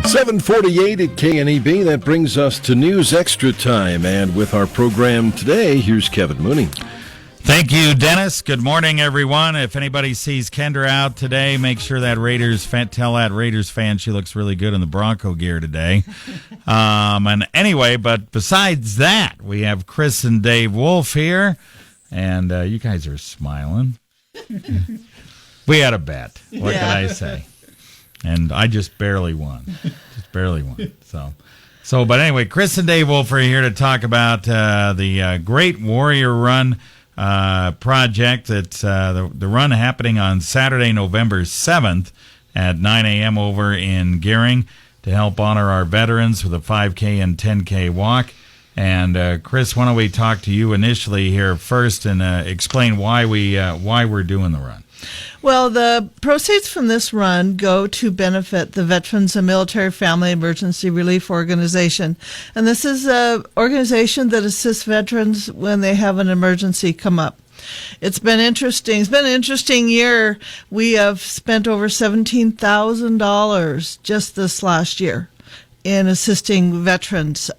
7:48 at KNEB. That brings us to News Extra time. And with our program today, here's Kevin Mooney. Thank you, Dennis. Good morning, everyone. If anybody sees Kendra out today, make sure that tell that Raiders fan she looks really good in the Bronco gear today. And anyway, but besides that, we have Chris and Dave Wolf here. And you guys are smiling. We had a bet. What can I say? And I just barely won. But anyway, Chris and Dave Wolf are here to talk about the Great Warrior Run project. That's the run happening on Saturday, November 7th at 9 a.m. over in Gering to help honor our veterans with a 5K and 10K walk. And Chris, why don't we talk to you initially here first and explain why we're doing the run? Well, the proceeds from this run go to benefit the Veterans and Military Family Emergency Relief Organization. And this is an organization that assists veterans when they have an emergency come up. It's been interesting. It's been an interesting year. We have spent over $17,000 just this last year in assisting veterans,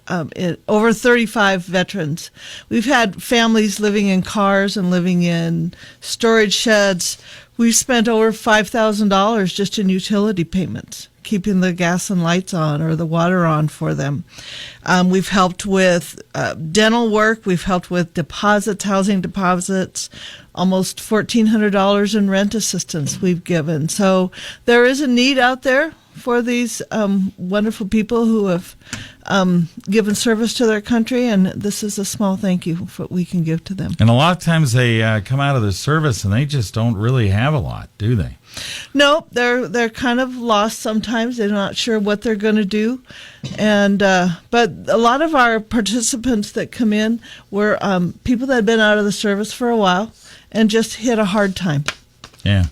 over 35 veterans. We've had families living in cars and living in storage sheds. We've spent over $5,000 just in utility payments, keeping the gas and lights on or the water on for them. We've helped with dental work. We've helped with deposits, housing deposits, almost $1,400 in rent assistance we've given. So there is a need out there for these wonderful people who have given service to their country, and this is a small thank you for what we can give to them. And a lot of times they come out of the service and they just don't really have a lot, do they? No, they're kind of lost sometimes. They're not sure what they're going to do, and but a lot of our participants that come in were people that had been out of the service for a while and just hit a hard time. Yeah.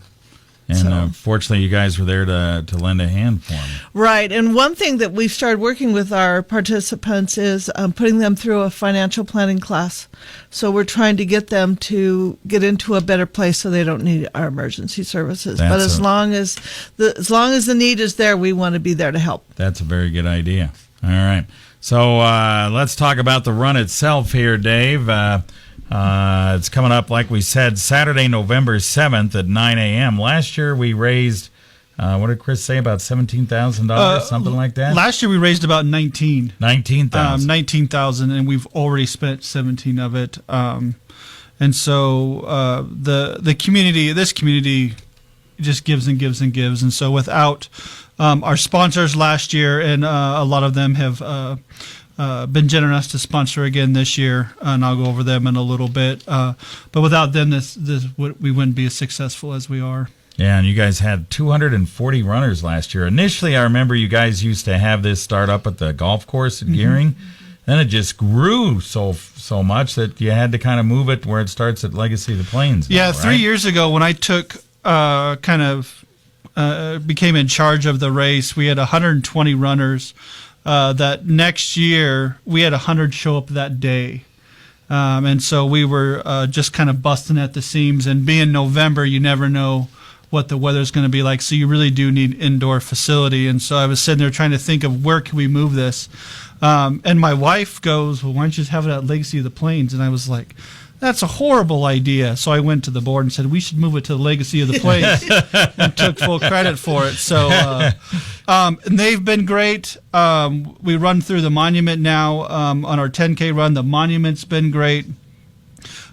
And fortunately, you guys were there to lend a hand for them. Right. And one thing that we've started working with our participants is putting them through a financial planning class. So we're trying to get them to get into a better place so they don't need our emergency services. But as long as the need is there, we want to be there to help. That's a very good idea. All right. So let's talk about the run itself here, Dave. It's coming up, like we said, Saturday, November 7th at 9 a.m. Last year we raised, what did Chris say, about $17,000, something like that? Last year we raised about $19,000, and we've already spent 17 of it. And so this community just gives and gives and gives. And so without our sponsors last year, and a lot of them have been generous to sponsor again this year, and I'll go over them in a little bit. But without them, we wouldn't be as successful as we are. Yeah, and you guys had 240 runners last year. Initially, I remember you guys used to have this start up at the golf course at Gering. Then it just grew so much that you had to kind of move it where it starts at Legacy of the Plains. Yeah, now, 3 years ago when I took became in charge of the race, we had 120 runners. That next year we had 100 show up that day, and so we were just kind of busting at the seams. And being November, you never know what the weather's going to be like, so you really do need indoor facility. And so I was sitting there trying to think of where can we move this, and my wife goes, well, why don't you just have it at Legacy of the Plains? And I was like, that's a horrible idea. So I went to the board and said, we should move it to the Legacy of the Plains, and took full credit for it. So and they've been great. We run through the monument now on our 10K run. The monument's been great.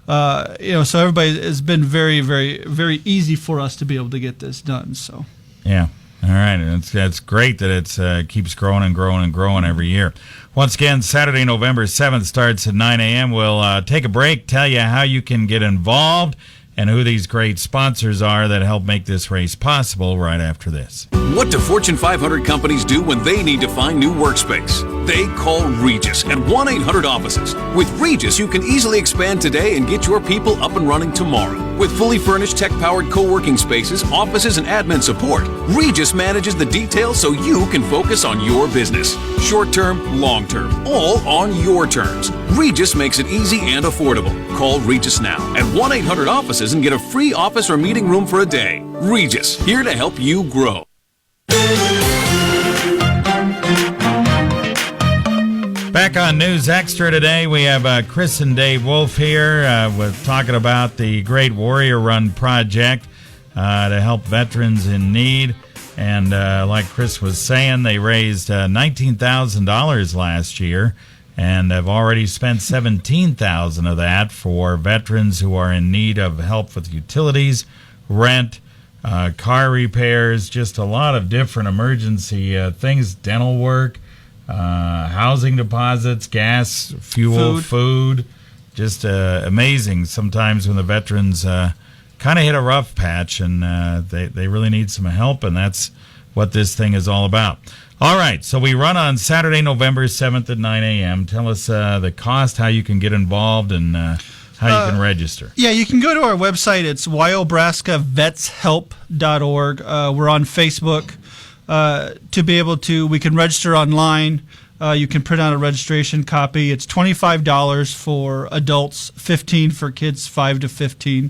So everybody has been very, very, very easy for us to be able to get this done. So yeah. All right, and it's great that it keeps growing and growing and growing every year. Once again, Saturday, November 7th starts at 9 a.m. We'll take a break, tell you how you can get involved, and who these great sponsors are that help make this race possible right after this. What do Fortune 500 companies do when they need to find new workspace? They call Regis at 1-800-OFFICES. With Regis, you can easily expand today and get your people up and running tomorrow. With fully furnished tech-powered co-working spaces, offices, and admin support, Regis manages the details so you can focus on your business. Short-term, long-term, all on your terms. Regis makes it easy and affordable. Call Regis now at 1-800-OFFICES and get a free office or meeting room for a day. Regis, here to help you grow. Back on News Extra today, we have Chris and Dave Wolf here with talking about the Great Warrior Run project to help veterans in need. And like Chris was saying, they raised $19,000 last year and have already spent $17,000 of that for veterans who are in need of help with utilities, rent, car repairs, just a lot of different emergency things, dental work. Housing deposits, gas, fuel, food, just amazing sometimes when the veterans kind of hit a rough patch and they really need some help, and that's what this thing is all about. All right, so we run on Saturday, November 7th at 9 a.m. Tell us the cost, how you can get involved, and how you can register. Yeah, you can go to our website. It's wyobraskavetshelp.org. We're on Facebook. To be able to, we can register online. You can print out a registration copy. It's $25 for adults, $15 for kids 5 to 15,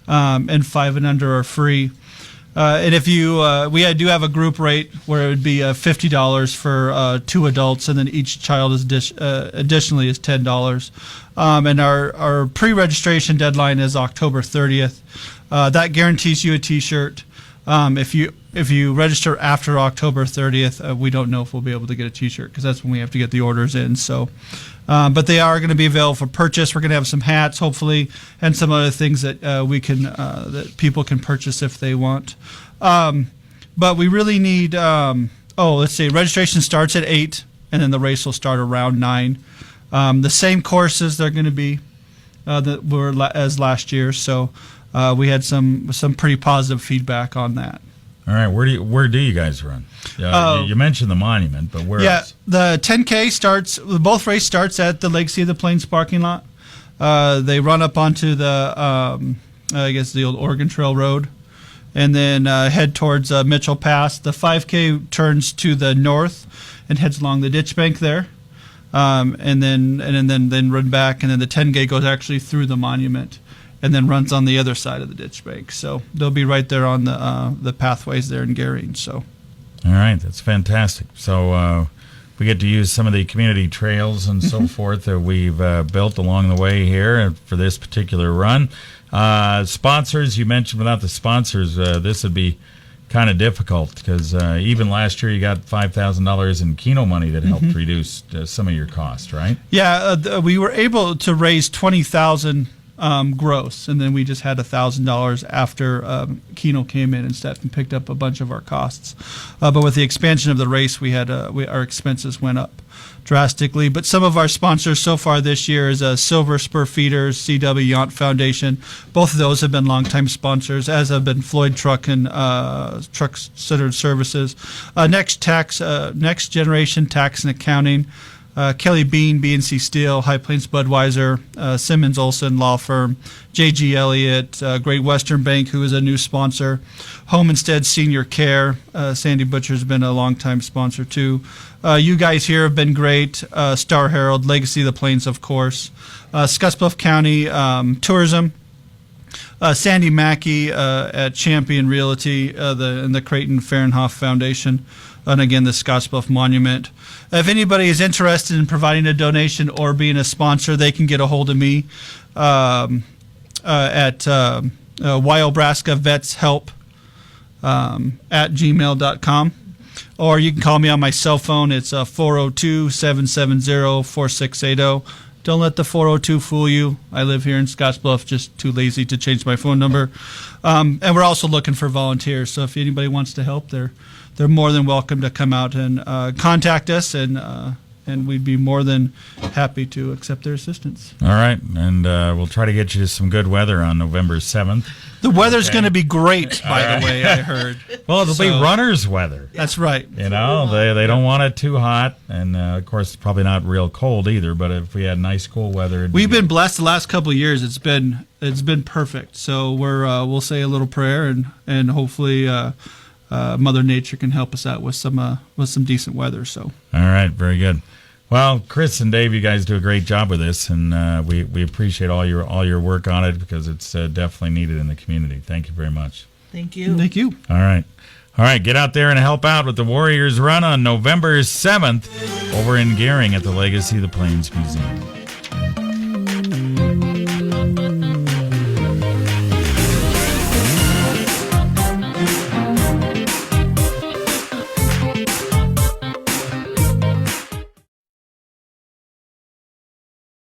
and 5 and under are free. And if you, we do have a group rate where it would be $50 for 2 adults, and then each child is additionally is $10. And our pre-registration deadline is October 30th. That guarantees you a T-shirt. If you register after October 30th, we don't know if we'll be able to get a T-shirt because that's when we have to get the orders in. So, but they are going to be available for purchase. We're going to have some hats, hopefully, and some other things that that people can purchase if they want. But we really need. Let's see. Registration starts at 8, and then the race will start around 9. The same courses they're going to be that were as last year. So we had some pretty positive feedback on that. All right, where do you guys run? You mentioned the monument, but where else? The 10K starts. Both race starts at the Legacy of the Plains parking lot. They run up onto the the old Oregon Trail Road, and then head towards Mitchell Pass. The 5K turns to the north and heads along the ditch bank there, and then run back, and then the 10K goes actually through the monument, and then runs on the other side of the ditch bank. So they'll be right there on the pathways there in Gering. So, all right, that's fantastic. So we get to use some of the community trails and so forth that we've built along the way here for this particular run. Sponsors, you mentioned without the sponsors, this would be kind of difficult because even last year you got $5,000 in Keno money that helped reduce some of your costs, right? Yeah, we were able to raise $20,000 gross, and then we just had $1,000 after Keno came in and stuff and picked up a bunch of our costs. But with the expansion of the race, our expenses went up drastically. But some of our sponsors so far this year is Silver Spur Feeders, CW Yount Foundation. Both of those have been longtime sponsors, as have been Floyd Truck and Truck Centered Services. Next Generation Tax and Accounting. Kelly Bean, BNC Steel, High Plains Budweiser, Simmons Olson Law Firm, J.G. Elliott, Great Western Bank, who is a new sponsor, Home Instead Senior Care, Sandy Butcher's been a longtime sponsor too. You guys here have been great, Star Herald, Legacy of the Plains, of course, Scottsbluff County Tourism, Sandy Mackey at Champion Realty, and the Creighton Fahrenhoff Foundation, and again the Scottsbluff Monument. If anybody is interested in providing a donation or being a sponsor, they can get a hold of me at wyobraskavetshelp at gmail.com. Or you can call me on my cell phone. It's 402-770-4680. Don't let the 402 fool you. I live here in Scottsbluff, just too lazy to change my phone number. And we're also looking for volunteers. So if anybody wants to help, they're more than welcome to come out and contact us, and we'd be more than happy to accept their assistance. All right, and we'll try to get you some good weather on November 7th. The weather's going to be great, by the way, I heard. Well, it'll be runner's weather. That's right. You know, they don't want it too hot, and of course, probably not real cold either, but if we had nice, cool weather... We've been blessed the last couple of years. It's been it's been perfect. So we'll say a little prayer and hopefully Mother Nature can help us out with some decent weather. So all right, very good. Well, Chris and Dave, you guys do a great job with this, and we appreciate all your work on it because it's definitely needed in the community. Thank you very much. Thank you. Thank you. All right, get out there and help out with the Warriors Run on November 7th over in Gering at the Legacy of the Plains Museum.